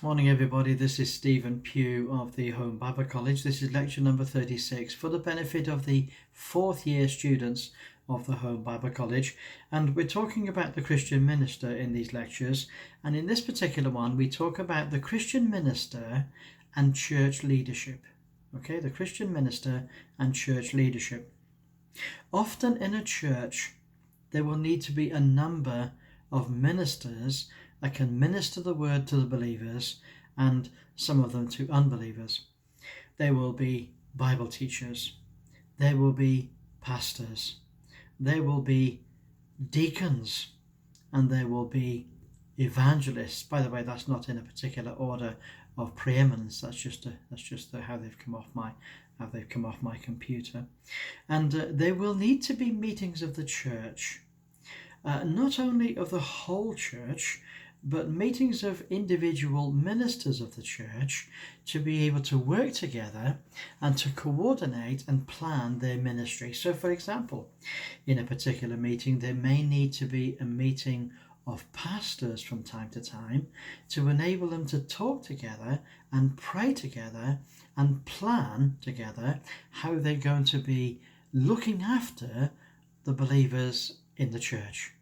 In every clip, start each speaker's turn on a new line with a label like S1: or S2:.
S1: Morning, everybody. This is Stephen Pugh of the Home Bible College. This is lecture number 36 for the benefit of the fourth year students of the Home Bible College. And we're talking about the Christian minister in these lectures. And in this particular one, we talk about the Christian minister and church leadership. Okay, the Christian minister and church leadership. Often in a church, there will need to be a number of ministers that can minister the word to the believers and some of them to unbelievers. There will be Bible teachers, there will be pastors, there will be deacons, and there will be evangelists. By the way, that's not in a particular order of preeminence. That's just how they've come off my computer. And there will need to be meetings of the church, not only of the whole church, but meetings of individual ministers of the church to be able to work together and to coordinate and plan their ministry. So, for example, in a particular meeting, there may need to be a meeting of pastors from time to time to enable them to talk together and pray together and plan together how they're going to be looking after the believers in the church.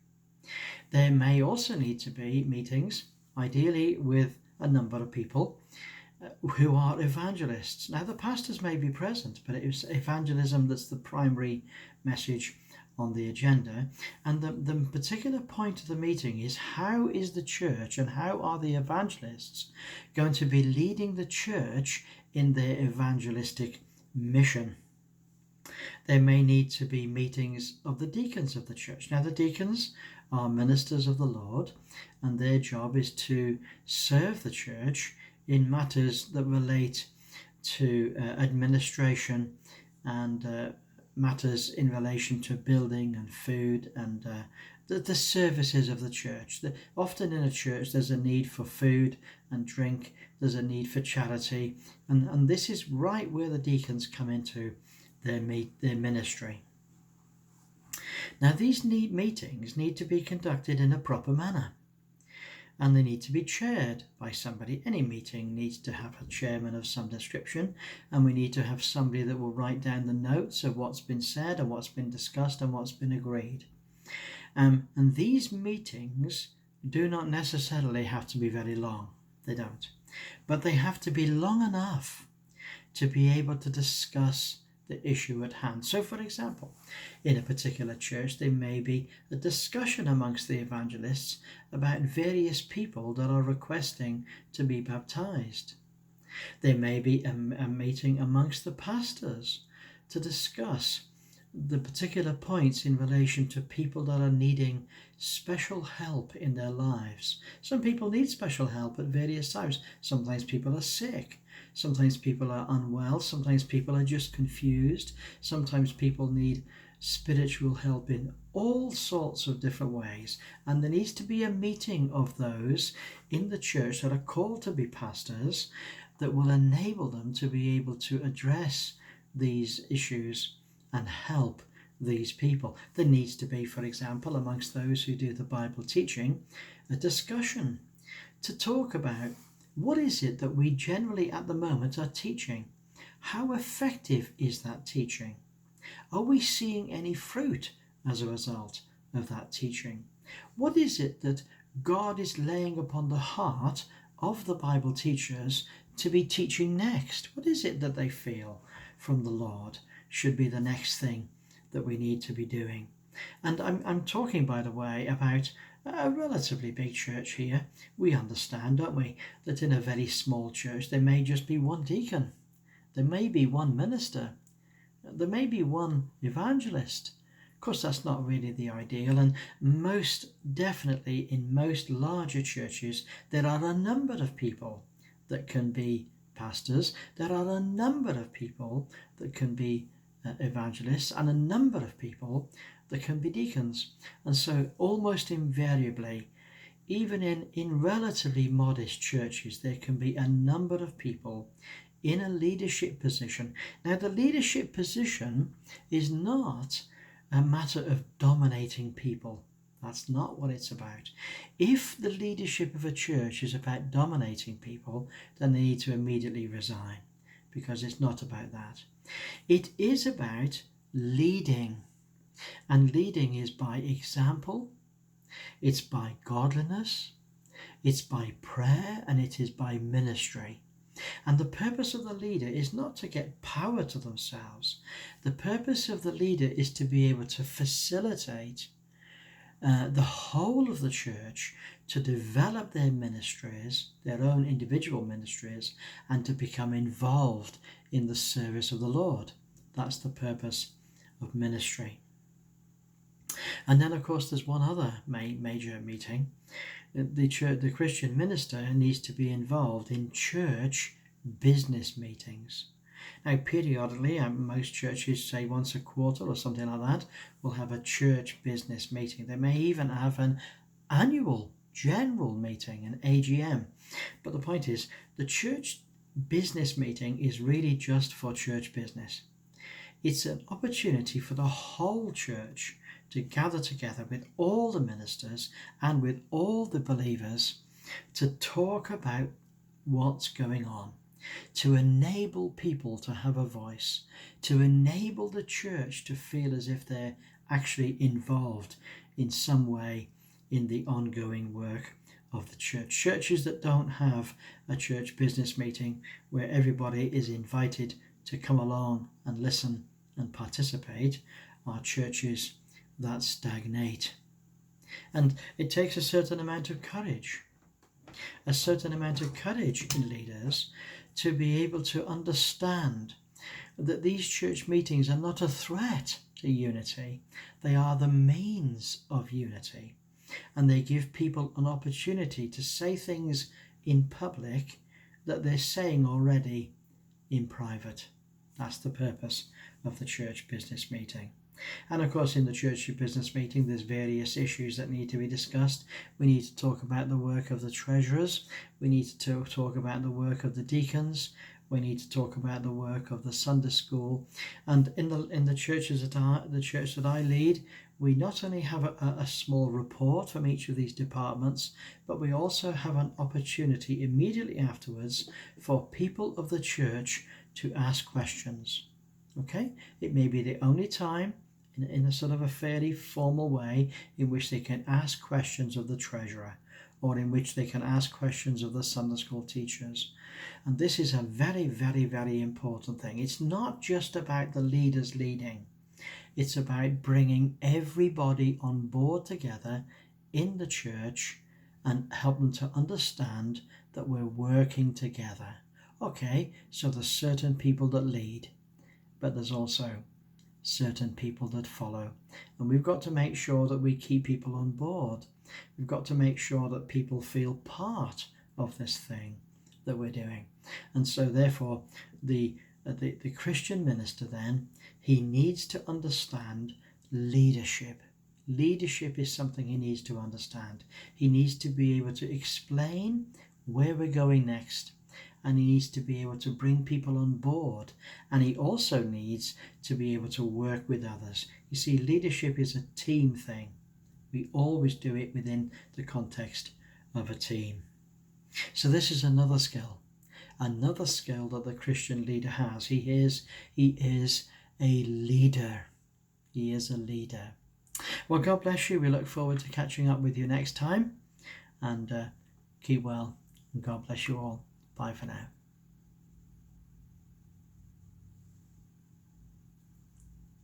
S1: There may also need to be meetings, ideally with a number of people who are evangelists. Now, the pastors may be present, but it's evangelism that's the primary message on the agenda. And the particular point of the meeting is, how is the church and how are the evangelists going to be leading the church in their evangelistic mission? There may need to be meetings of the deacons of the church. Now, the deacons are ministers of the Lord, and their job is to serve the church in matters that relate to administration and matters in relation to building and food and the services of the church. Often in a church there's a need for food and drink, there's a need for charity, and this is right where the deacons come into their ministry. Now, these meetings need to be conducted in a proper manner, and they need to be chaired by somebody. Any meeting needs to have a chairman of some description, and we need to have somebody that will write down the notes of what's been said and what's been discussed and what's been agreed. And these meetings do not necessarily have to be very long. They don't. But they have to be long enough to be able to discuss the issue at hand. So, for example, in a particular church, there may be a discussion amongst the evangelists about various people that are requesting to be baptized. There may be a meeting amongst the pastors to discuss the particular points in relation to people that are needing special help in their lives. Some people need special help at various times. Sometimes people are sick. Sometimes people are unwell. Sometimes people are just confused. Sometimes people need spiritual help in all sorts of different ways. And there needs to be a meeting of those in the church that are called to be pastors that will enable them to be able to address these issues and help these people. There needs to be, for example, amongst those who do the Bible teaching, a discussion to talk about what is it that we generally at the moment are teaching. How effective is that teaching? Are we seeing any fruit as a result of that teaching? What is it that God is laying upon the heart of the Bible teachers to be teaching next? What is it that they feel from the Lord should be the next thing that we need to be doing? And I'm talking, by the way, about a relatively big church here. We understand, don't we, that in a very small church there may just be one deacon, there may be one minister, there may be one evangelist. Of course, that's not really the ideal, and most definitely in most larger churches there are a number of people that can be pastors, there are a number of people that can be evangelists, and a number of people that can be deacons. And so almost invariably, even in relatively modest churches, there can be a number of people in a leadership position. Now, the leadership position is not a matter of dominating people. That's not what it's about. If the leadership of a church is about dominating people, then they need to immediately resign, because it's not about that. It is about leading, and leading is by example, it's by godliness, it's by prayer, and it is by ministry. And the purpose of the leader is not to get power to themselves. The purpose of the leader is to be able to facilitate the whole of the church to develop their ministries, their own individual ministries, and to become involved in the service of the Lord. That's the purpose of ministry. And then, of course, there's one other major meeting. The Christian minister needs to be involved in church business meetings. Now, periodically, most churches, say once a quarter or something like that, will have a church business meeting. They may even have an annual general meeting, an AGM. But the point is, the church business meeting is really just for church business. It's an opportunity for the whole church to gather together with all the ministers and with all the believers to talk about what's going on, to enable people to have a voice, to enable the church to feel as if they're actually involved in some way in the ongoing work of the church. Churches that don't have a church business meeting where everybody is invited to come along and listen and participate are churches that stagnate. And it takes a certain amount of courage in leaders to be able to understand that these church meetings are not a threat to unity. They are the means of unity. And they give people an opportunity to say things in public that they're saying already in private. That's the purpose of the church business meeting. And of course, in the church business meeting, there's various issues that need to be discussed. We need to talk about the work of the treasurers. We need to talk about the work of the deacons. We need to talk about the work of the Sunday school. And in the churches the church that I lead, we not only have a small report from each of these departments, but we also have an opportunity immediately afterwards for people of the church to ask questions. Okay? It may be the only time in a sort of a fairly formal way in which they can ask questions of the treasurer, or in which they can ask questions of the Sunday school teachers. And this is a very, very, very important thing. It's not just about the leaders leading. It's about bringing everybody on board together in the church and help them to understand that we're working together. Okay, so there's certain people that lead, but there's also certain people that follow. And we've got to make sure that we keep people on board. We've got to make sure that people feel part of this thing that we're doing. And so therefore, the Christian minister then, he needs to understand leadership. Leadership is something he needs to understand. He needs to be able to explain where we're going next. And he needs to be able to bring people on board. And he also needs to be able to work with others. You see, leadership is a team thing. We always do it within the context of a team. So this is another skill that the Christian leader has. He is a leader. He is a leader. Well, God bless you. We look forward to catching up with you next time. And keep well. And God bless you all. Bye for now.